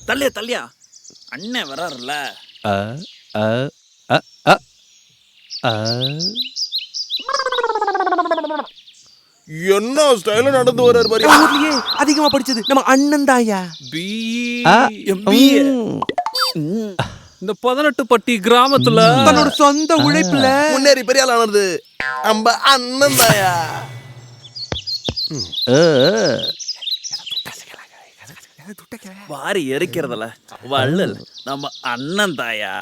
தள்ளியா தள்ளியா, அண்ணன் வராருல்ல. என்ன ஸ்டைல நடந்து வர்றாரு பாரு. ஊர்லயே அதிகமா படிச்சது நம்ம அண்ணன் தாயா. இந்த 18 பட்டி கிராமத்துல தன்னோட சொந்த உழைப்புல முன்னேறி பெரிய ஆள் ஆனது நம்ம அண்ணன் தாயா. வாரி எரிக்கிறதுல வள்ளல் நம்ம அண்ணன் தாயா.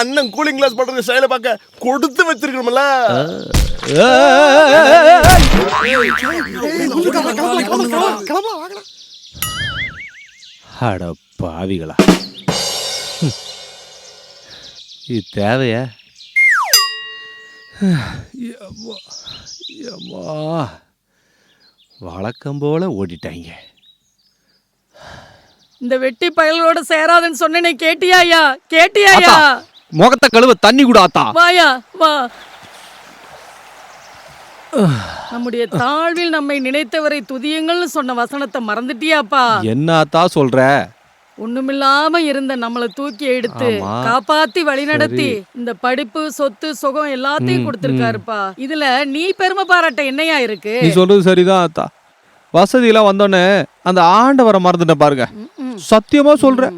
அண்ணன் கூலிங் கிளாஸ் பண்ற ஸ்டைல பார்க்க கொடுத்து வச்சிருக்கணும்ல. அட பாவிகளா, இது தேவையா? வழக்கம் போல ஓடிட்டாங்க. இந்த வெட்டி பயலோட சேராதன்னு சொன்னேனே, கேட்டியாயா? கேட்டியாயா? முகத்தை கழுவ தண்ணி கூட ஆத்தா. வாயா வா. நம்முடைய தாழ்வில் நம்மை நினைத்தவரை துதியுங்கள்னு சொன்ன வசனத்தை மறந்துட்டியாப்பா? என்ன ஆத்தா சொல்ற? ஒண்ணுமில்லாம இருந்த நம்மளை தூக்கி எடுத்து காப்பாத்தி வழி நடத்தி இந்த படிப்பு சொத்து சுகம் எல்லாத்தையும் கொடுத்திருக்காருப்பா. இதுல நீ பெருமை பாராட்ட என்னையா இருக்கு? நீ சொல்றது சரிதான் ஆத்தா. வசதி எல்லாம் வந்தோடனே அந்த ஆண்டவரை மறந்துட்ட பாருங்க. சத்தியமா சொல்றேன்,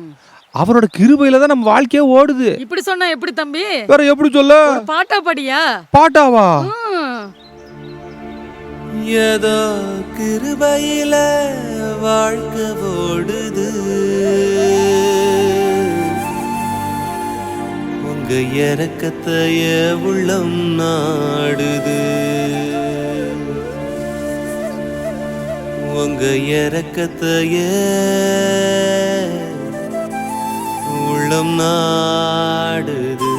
அவரோட கிருபையில தான் நம்ம வாழ்க்கையே ஓடுது. இப்படி சொன்னா எப்படி தம்பி? வேற எப்படி சொல்ல? பாட்டா படியா? பாட்டாவா? ஏதோ கிருபையில வாழ்க்கை ஓடுது, உங்க இரக்கத்தைய உள்ளம் நாடுது, உங்க இரக்கத்தைய உள்ளம் நாடுது.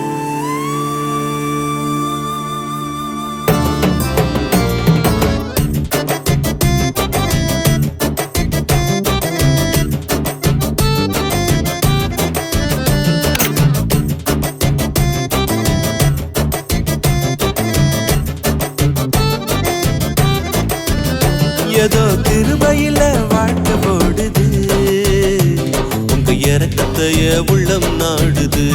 ஏதோ கிருபையில வாழ்க்கை ஓடுது, உங்க இரக்கத்தைய உள்ளம் நாடுது.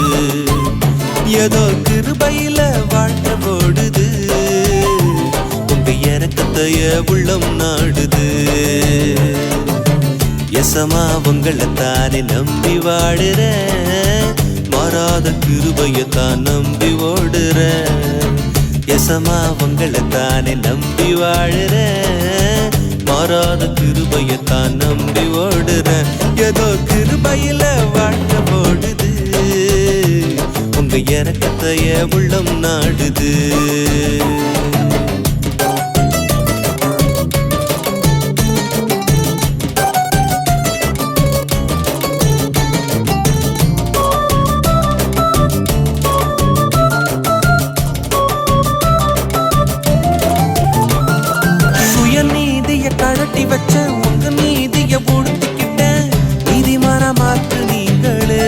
ஏதோ கிருபையில வாழ்க்கை ஓடுது, உங்க இரக்கத்தைய உள்ளம் நாடுது. எசமா உங்களை தானே நம்பி வாடுற, மாறாத கிருபையத்தான் நம்பி ஓடுற. எசமா உங்களை தானே நம்பி வாழுற, மாறாத கிருபையத்தான் நம்பி ஓடுற. ஏதோ கிருபையில வாழ்க்கை ஓடுது, உங்க இரக்கத்தைய உள்ளம் நாடுது. கழட்டி வச்ச உங்க நீதிய உடுத்திக்கிட்ட நீதிமான மாத்து நீங்களே,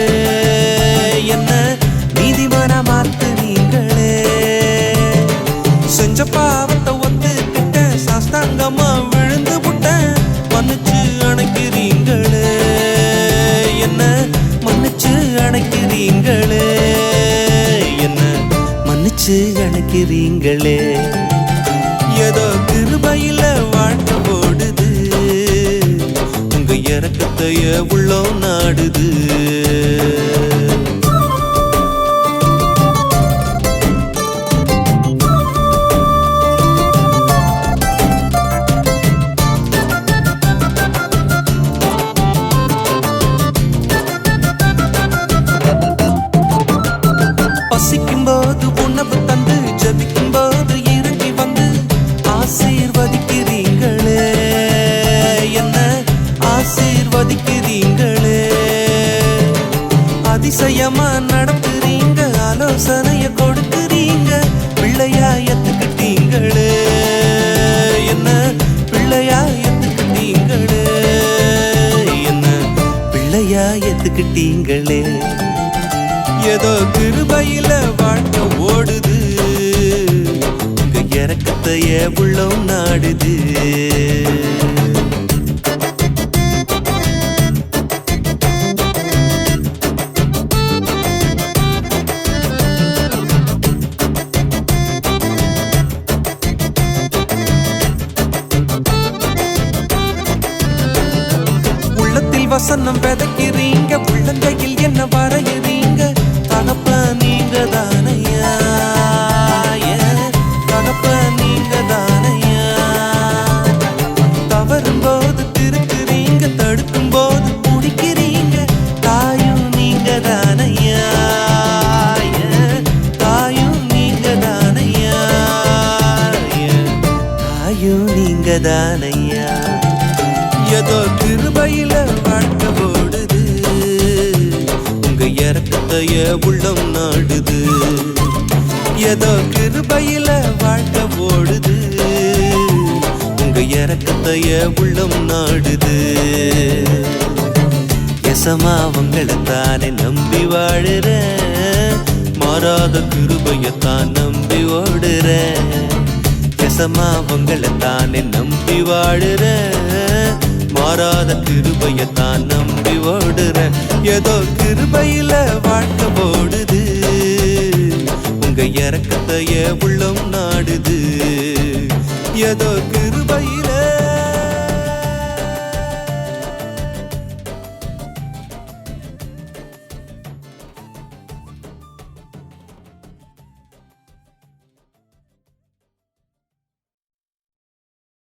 என்ன நீதிமான மாத்து நீங்களே. செஞ்ச பாவத்தை ஒத்துக்கிட்ட சாஸ்தாங்கமா விழுந்து புட்ட மன்னிச்சு அணைக்கிறீங்களே, என்ன மன்னிச்சு அணைக்கிறீங்களே, என்ன மன்னிச்சு அணைக்கிறீங்களே. ஏதோ கிருபையில வாழ்க்கை ஓடுது, உங்க இரக்கத்தைய உள்ளம் நாடுது. பசிக்கும் போது உணவு தந்து, ஜபிக்கும் போது இறங்கி வந்து ஆசீர்வதிக்கிறீங்களே, என்ன ஆசீர்வதிக்கிறீங்களே. அதிசயமா நடத்துறீங்க, ஆலோசனைய கொடுக்குறீங்க, பிள்ளையா ஏத்துக்கிட்டீங்களே, என்ன பிள்ளையா ஏத்துக்கிட்டீங்களே, என்ன பிள்ளையா ஏத்துக்கிட்டீங்களே. ஏதோ கிருபையில வாழ்க்கை ஓடுது உங்க இறக்கத்தையே உள்ளம் நாடுது உள்ளத்தில் வசனம் விதைக்கிறீங்க உள்ளங்கையில் என்ன வரைகிறீங்க தகப்ப நீங்க தானையா தகப்ப நீங்க தானையா தவறும் போது திருத்துறீங்க தடுக்கும் போது பிடிக்கிறீங்க தாயும் நீங்க தானையா தாயும் நீங்க தானையா தாயும் நீங்க தானையா ஏதோ கிருபையில வாழ்க்கை ஓடுது உங்க இறக்கத்தைய உள்ளம் நாடுது ஏதோ கிருபையில வாழ்க்கை ஓடுது உங்க இறக்கத்தைய உள்ளம் நாடுது எசமா அவங்களைத்தானே நம்பி வாழுறேன் மாறாத கிருபையத்தான் நம்பி ஓடுறேன் எசமா அவங்களைத்தானே நம்பி வாழுறேன் மாறாத கிருபையத்தான் நம்பி ஓடுறேன் ஏதோ கிருபையில வாழ்க்கை ஓடுது உங்க இறக்கத்தைய உள்ளம் நாடுது ஏதோ